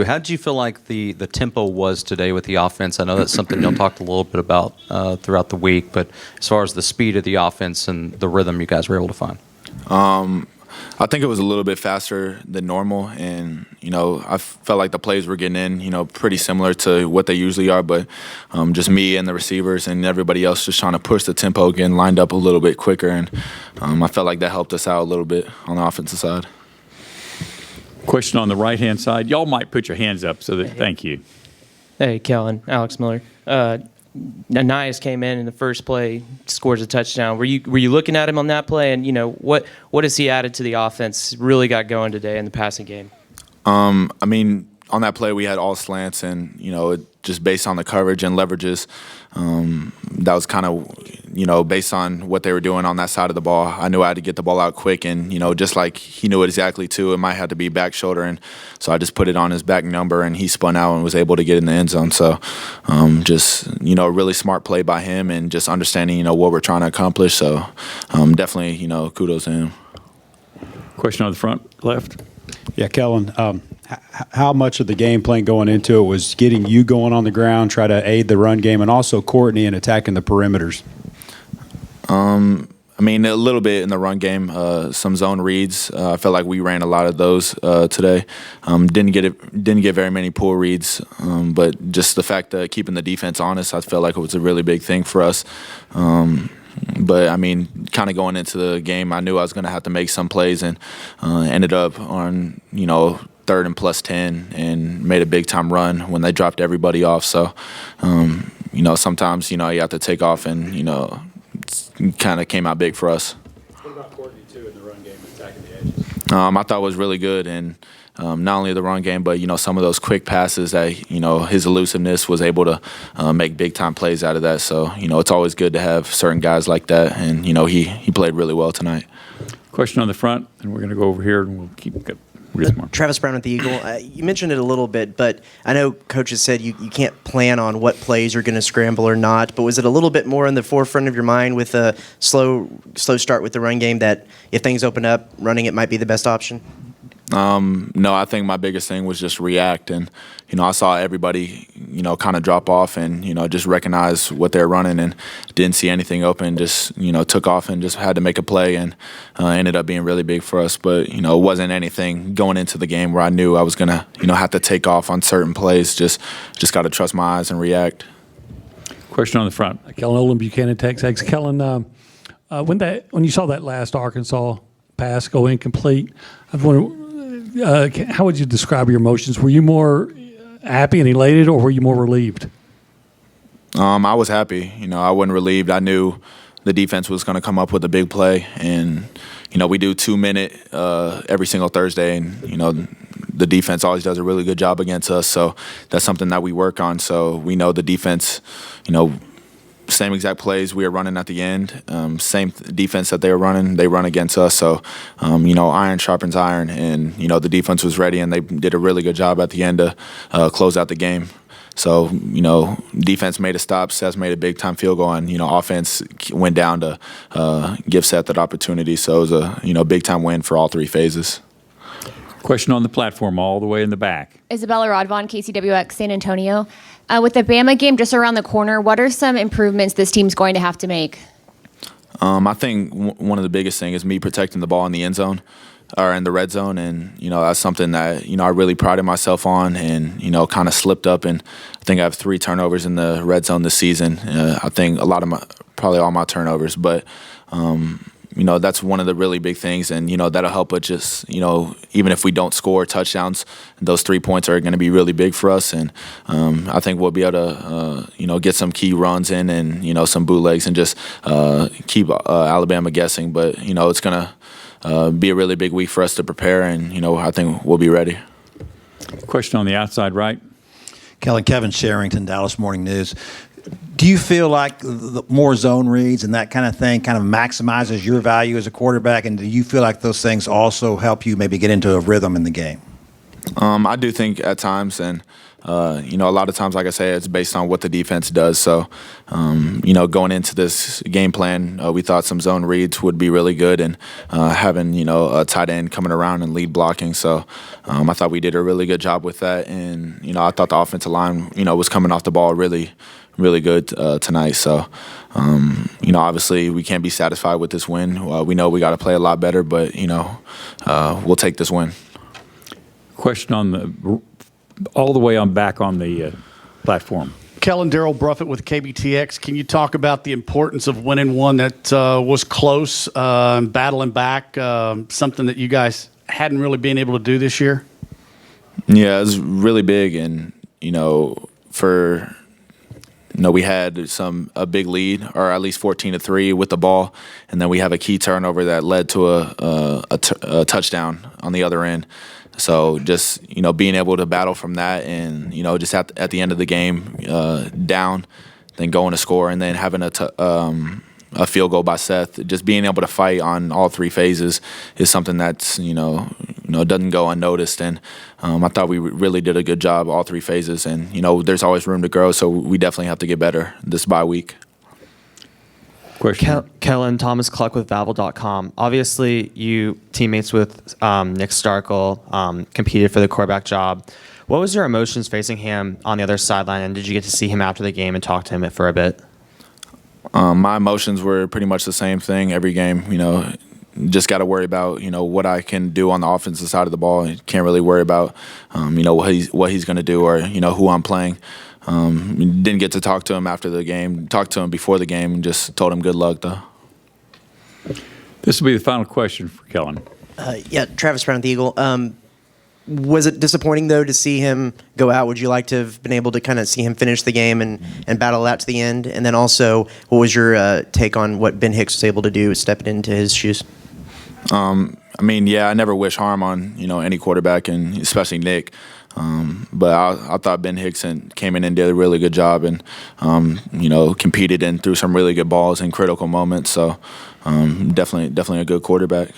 How did you feel like the tempo was today with the offense? I know that's something you'll talk a little bit about throughout the week, but as far as the speed of the offense and the rhythm you guys were able to find. I think it was a little bit faster than normal, and I felt like the plays were getting in, pretty similar to what they usually are. But just me and the receivers and everybody else just trying to push the tempo, getting lined up a little bit quicker, and I felt like that helped us out a little bit on the offensive side. Question on the right-hand side. Y'all might put your hands up so that. Thank you. Hey, Kellen, Alex Miller. Nias came in the first play, scores a touchdown. Were you looking at him on that play, and what has he added to the offense? Really got going today in the passing game. On that play we had all slants, and just based on the coverage and leverages, that was kind of based on what they were doing on that side of the ball. I knew I had to get the ball out quick, and just like he knew it exactly too, it might have to be back shoulder, and so I just put it on his back number, and he spun out and was able to get in the end zone. So just a really smart play by him, and just understanding what we're trying to accomplish. So definitely kudos to him. Question on the front left. Yeah, Kellen, how much of the game plan going into it was getting you going on the ground, try to aid the run game, and also Courtney in attacking the perimeters? A little bit in the run game, some zone reads. I felt like we ran a lot of those today. Didn't get very many pull reads, but just the fact that keeping the defense honest, I felt like it was a really big thing for us. But kind of going into the game, I knew I was going to have to make some plays, and ended up on 3rd and +10 and made a big time run when they dropped everybody off. So sometimes you have to take off, and kind of came out big for us. What about Courtney too in the run game, attacking the edges? I thought it was really good, and not only the run game, but some of those quick passes that his elusiveness was able to make big time plays out of that. So it's always good to have certain guys like that, and he played really well tonight. Question on the front, and we're going to go over here, and we'll keep going. Travis Brown at the Eagle. You mentioned it a little bit, but I know Coach has said you can't plan on what plays you're going to scramble or not, but was it a little bit more in the forefront of your mind with a slow start with the run game that if things open up, running it might be the best option? No, I think my biggest thing was just react, and I saw everybody kind of drop off, and just recognize what they're running, and didn't see anything open, just took off and just had to make a play, and ended up being really big for us. But it wasn't anything going into the game where I knew I was gonna have to take off on certain plays. Just got to trust my eyes and react. Question on the front. Kellen Olin, Buchanan, Texas. Kellen, when you saw that last Arkansas pass go incomplete, I wonder, how would you describe your emotions? Were you more happy and elated, or were you more relieved? I was happy. I wasn't relieved. I knew the defense was going to come up with a big play, and we do 2-minute every single Thursday, and the defense always does a really good job against us. So that's something that we work on. So we know the defense, same exact plays we were running at the end, same defense that they were running, they run against us. So, iron sharpens iron, and, the defense was ready, and they did a really good job at the end to close out the game. So, defense made a stop, Seth made a big-time field goal, and, offense went down to give Seth that opportunity. So it was a, big-time win for all three phases. Question on the platform all the way in the back. Isabella Rodvon, KCWX San Antonio. With the Bama game just around the corner, what are some improvements this team's going to have to make? I think one of the biggest things is me protecting the ball in the end zone or in the red zone, and that's something that I really prided myself on, and kind of slipped up, and I think I have 3 turnovers in the red zone this season. I think probably all my turnovers, but that's one of the really big things, and that'll help us just even if we don't score touchdowns, those 3 points are going to be really big for us, and I think we'll be able to get some key runs in, and some bootlegs, and just keep Alabama guessing. But it's going to be a really big week for us to prepare, and I think we'll be ready. Question on the outside right. Kevin Sherrington, Dallas Morning News. Do you feel like the more zone reads and that kind of thing kind of maximizes your value as a quarterback, and do you feel like those things also help you maybe get into a rhythm in the game? I do think at times, and a lot of times, like I say, it's based on what the defense does. So, going into this game plan, we thought some zone reads would be really good, and having a tight end coming around and lead blocking. So, I thought we did a really good job with that, and I thought the offensive line, was coming off the ball really, really good tonight. So, obviously we can't be satisfied with this win. We know we got to play a lot better, but we'll take this win. Question on all the way on back on the platform. Kellen, Darrell Bruffett with KBTX. Can you talk about the importance of winning one that was close, battling back, something that you guys hadn't really been able to do this year? Yeah, it was really big, and we had a big lead, or at least 14-3 with the ball, and then we have a key turnover that led to a touchdown on the other end. So just being able to battle from that, and just at the end of the game, down, then going to score, and then having a field goal by Seth. Just being able to fight on all three phases is something that's doesn't go unnoticed. And I thought we really did a good job all three phases. And there's always room to grow, so we definitely have to get better this bye week. Question. Kellen, Thomas Cluck with Babel.com. Obviously, you teammates with Nick Starkel, competed for the quarterback job. What was your emotions facing him on the other sideline, and did you get to see him after the game and talk to him for a bit? My emotions were pretty much the same thing every game. Just got to worry about what I can do on the offensive side of the ball. Can't really worry about what he's going to do, or who I'm playing. Didn't get to talk to him after the game. Talked to him before the game and just told him good luck, though. This will be the final question for Kellen. Travis Brown with the Eagle. Was it disappointing, though, to see him go out? Would you like to have been able to kind of see him finish the game and battle that to the end? And then also, what was your take on what Ben Hicks was able to do stepping into his shoes? I never wish harm on any quarterback, and especially Nick. But I thought Ben Hickson came in and did a really good job, and competed and threw some really good balls in critical moments. So definitely a good quarterback.